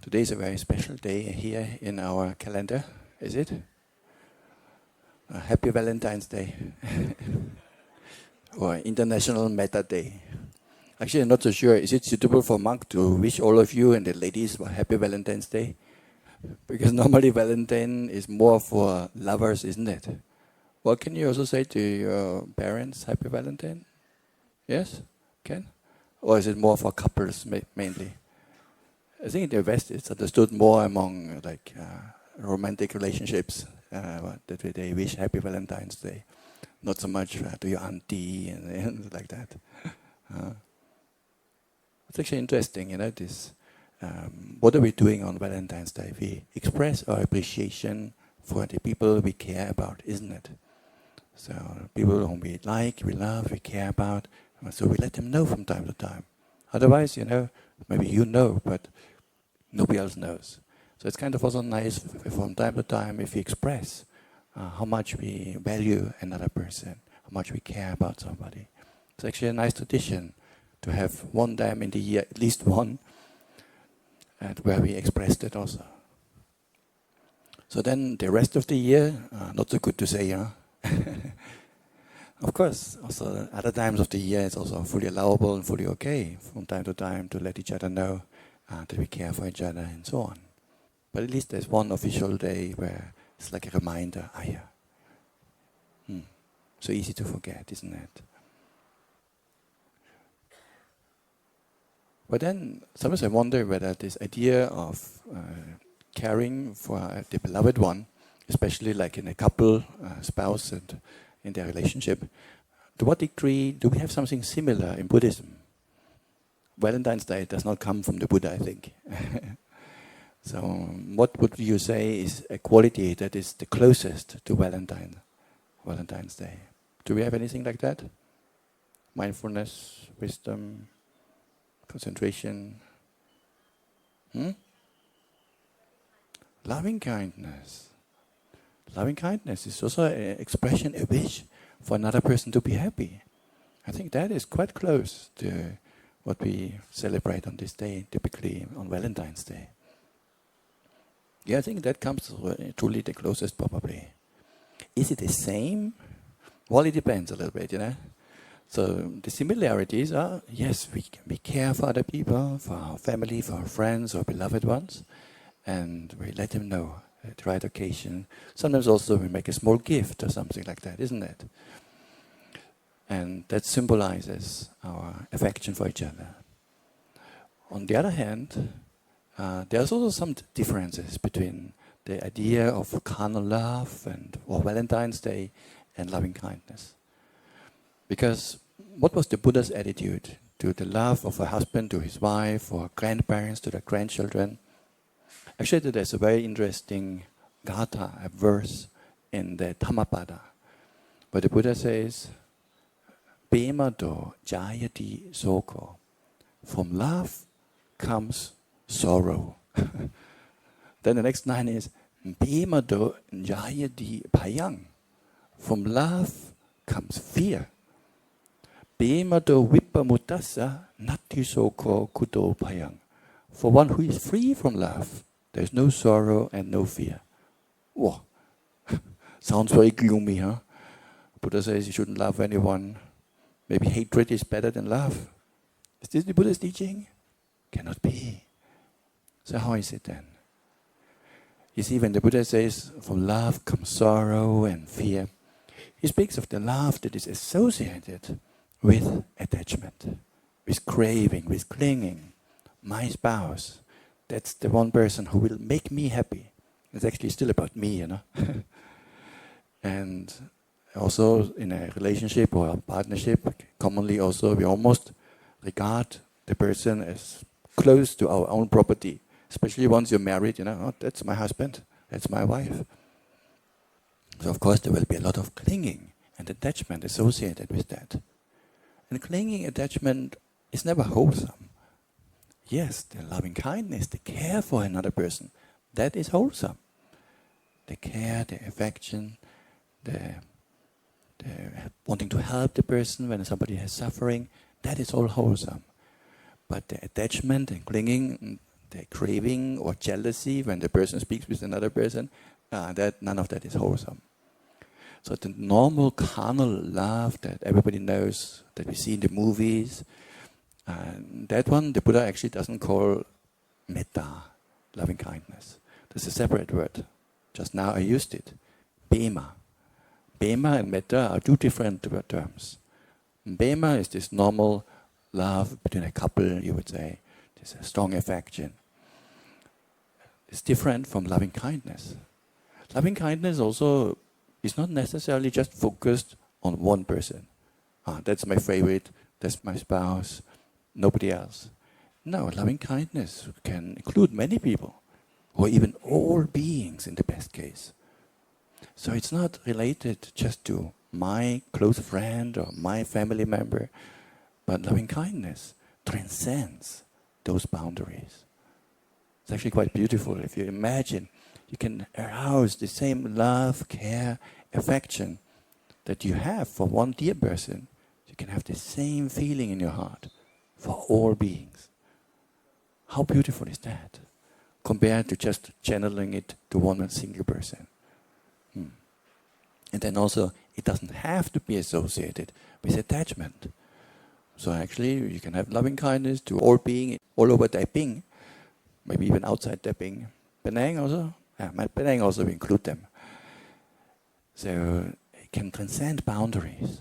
Today is a very special day here in our calendar, is it? Happy Valentine's Day. Or International Meta Day. Actually, I'm not so sure. Is it suitable for monk to wish all of you and the ladies a Happy Valentine's Day? Because normally Valentine is more for lovers, isn't it? Well, can you also say to your parents Happy Valentine? Yes? Can? Or is it more for couples mainly? I think in the West it's understood more among romantic relationships that they wish Happy Valentine's Day. Not so much to your auntie and like that. It's actually interesting, this. What are we doing on Valentine's Day? We express our appreciation for the people we care about, isn't it? So people whom we like, we love, we care about. So we let them know from time to time. Otherwise, maybe you know, but nobody else knows. So it's kind of also nice from time to time if we express how much we value another person, how much we care about somebody. It's actually a nice tradition to have one time in the year, at least one, and where we express that also. So then the rest of the year, not so good to say, Of course, also other times of the year it's also fully allowable and fully okay from time to time to let each other know that we care for each other and so on. But at least there's one official day where it's like a reminder, so easy to forget, isn't it? But then sometimes I wonder whether this idea of caring for the beloved one, especially like in a couple, spouse and in their relationship, to what degree do we have something similar in Buddhism? Valentine's Day does not come from the Buddha, I think. So what would you say is a quality that is the closest to Valentine's Day? Do we have anything like that? Mindfulness, wisdom, concentration? Loving kindness. Loving kindness is also an expression, a wish for another person to be happy. I think that is quite close to what we celebrate on this day, typically on Valentine's Day. Yeah, I think that comes truly the closest probably. Is it the same? Well, it depends a little bit, So the similarities are, yes, we care for other people, for our family, for our friends or beloved ones, and we let them know at the right occasion. Sometimes also we make a small gift or something like that, isn't it? And that symbolizes our affection for each other. On the other hand, there's also some differences between the idea of carnal love or Valentine's Day and loving kindness. Because what was the Buddha's attitude to the love of a husband to his wife, or grandparents to their grandchildren? Actually, there's a very interesting gatha, a verse in the Dhammapada, where the Buddha says, Bemado jayati soko. From love comes sorrow. Then the next line is, Bemado jayati bhayang. From love comes fear. Bemado vipamutassa nati soko kudo bhayang. For one who is free from love, there is no sorrow and no fear. Whoa. Sounds very gloomy, huh? Buddha says you shouldn't love anyone. Maybe hatred is better than love. Is this the Buddha's teaching? Cannot be. So how is it then? You see, when the Buddha says, from love comes sorrow and fear, he speaks of the love that is associated with attachment, with craving, with clinging. My spouse, that's the one person who will make me happy. It's actually still about me, And also in a relationship or a partnership, commonly also we almost regard the person as close to our own property. Especially once you're married, oh, that's my husband, that's my wife. So of course there will be a lot of clinging and attachment associated with that. And clinging attachment is never wholesome. Yes, the loving kindness, the care for another person, that is wholesome. The care, the affection, the wanting to help the person when somebody has suffering, that is all wholesome. But the attachment and clinging, the craving or jealousy when the person speaks with another person, that none of that is wholesome. So the normal carnal love that everybody knows, that we see in the movies, that one the Buddha actually doesn't call metta, loving kindness. There's a separate word. Just now I used it. Bema. Bema and metta are two different terms. Bema is this normal love between a couple, you would say. There's a strong affection. It's different from loving kindness. Loving kindness also is not necessarily just focused on one person. That's my favorite, that's my spouse, nobody else. No, loving kindness can include many people, or even all beings in the best case. So it's not related just to my close friend or my family member, but loving kindness transcends those boundaries. It's actually quite beautiful. If you imagine, you can arouse the same love, care, affection that you have for one dear person. You can have the same feeling in your heart for all beings. How beautiful is that? Compared to just channeling it to one single person. And then also, it doesn't have to be associated with attachment. So actually, you can have loving kindness to all beings all over Taiping, maybe even outside Taiping. Penang also? Penang also we include them. So it can transcend boundaries.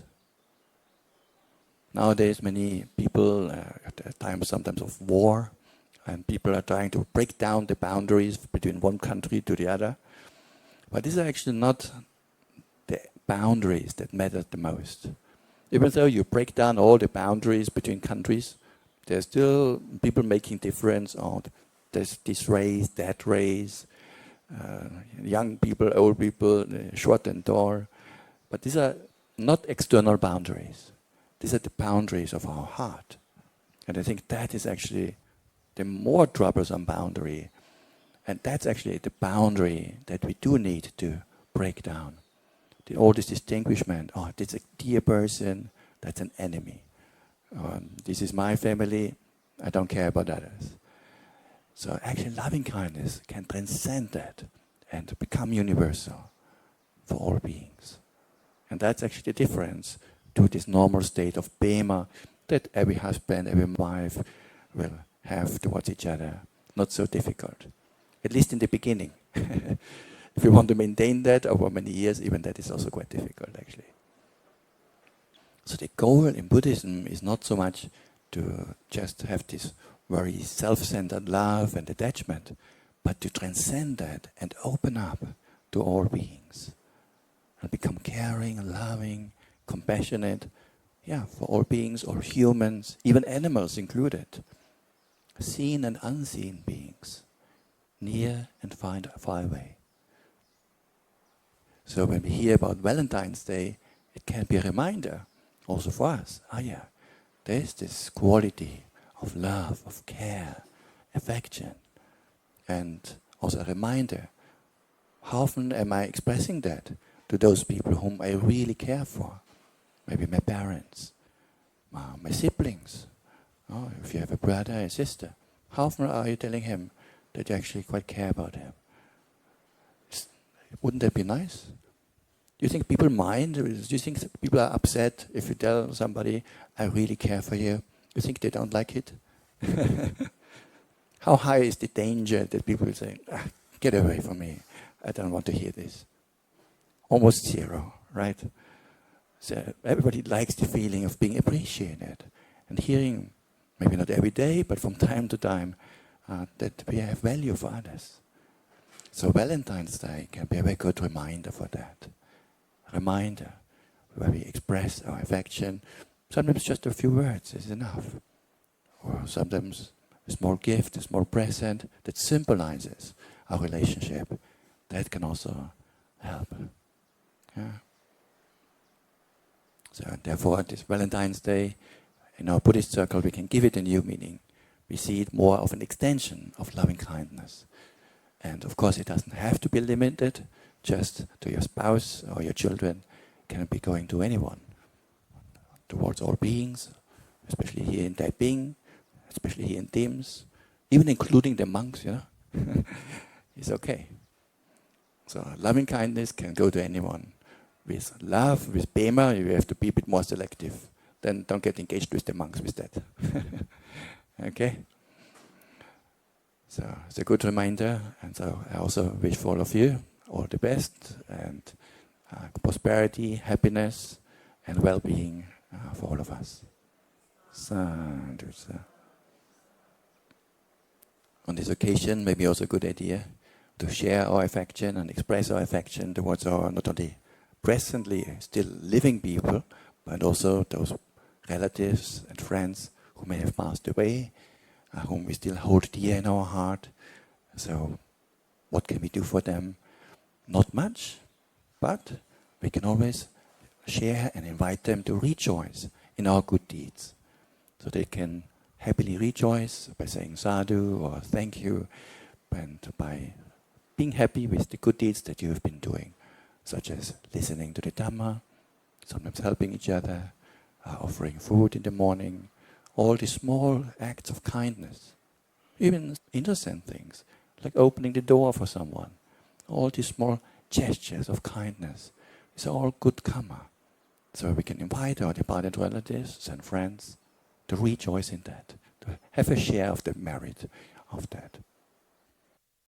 Nowadays, many people, at a time sometimes of war, and people are trying to break down the boundaries between one country to the other. But these are actually not the boundaries that matter the most. Even though you break down all the boundaries between countries, there's still people making difference on there's this race, that race, young people, old people, short and tall. But these are not external boundaries. These are the boundaries of our heart. And I think that is actually the more troublesome boundary. And that's actually the boundary that we do need to break down. All this distinguishment, this is a dear person, that's an enemy. This is my family, I don't care about others. So actually loving kindness can transcend that and become universal for all beings. And that's actually the difference to this normal state of bema that every husband, every wife will have towards each other. Not so difficult, at least in the beginning. If you want to maintain that over many years, even that is also quite difficult actually. So the goal in Buddhism is not so much to just have this very self-centered love and attachment, but to transcend that and open up to all beings. And become caring, loving, compassionate, for all beings, all humans, even animals included. Seen and unseen beings, near and far away. So when we hear about Valentine's Day, it can be a reminder also for us. There is this quality of love, of care, affection. And also a reminder, how often am I expressing that to those people whom I really care for? Maybe my parents, my siblings. If you have a brother and sister, how often are you telling him that you actually quite care about him? Wouldn't that be nice? Do you think people mind? Do you think people are upset if you tell somebody, I really care for you? You think they don't like it? How high is the danger that people will say, get away from me, I don't want to hear this? Almost zero, right? So everybody likes the feeling of being appreciated and hearing, maybe not every day, but from time to time, that we have value for others. So Valentine's Day can be a very good reminder for that. Reminder where we express our affection. Sometimes just a few words is enough. Or sometimes a small gift, a small present that symbolizes our relationship. That can also help. So therefore, this Valentine's Day, in our Buddhist circle, we can give it a new meaning. We see it more of an extension of loving kindness. And of course, it doesn't have to be limited just to your spouse or your children. It can be going to anyone, towards all beings, especially here in Taiping, especially here in Tims, even including the monks, it's okay. So loving kindness can go to anyone. With love, with bema, you have to be a bit more selective. Then don't get engaged with the monks with that. Okay? So it's a good reminder, and so I also wish for all of you all the best, and prosperity, happiness, and well-being for all of us. Sadhu. On this occasion, maybe also a good idea to share our affection and express our affection towards our not only presently still living people, but also those relatives and friends who may have passed away, whom we still hold dear in our heart. So, what can we do for them? Not much, but we can always share and invite them to rejoice in our good deeds. So they can happily rejoice by saying sadhu or thank you, and by being happy with the good deeds that you have been doing, such as listening to the Dhamma, sometimes helping each other, offering food in the morning, all these small acts of kindness, even innocent things, like opening the door for someone, all these small gestures of kindness, it's all good karma. So we can invite our departed relatives and friends to rejoice in that, to have a share of the merit of that.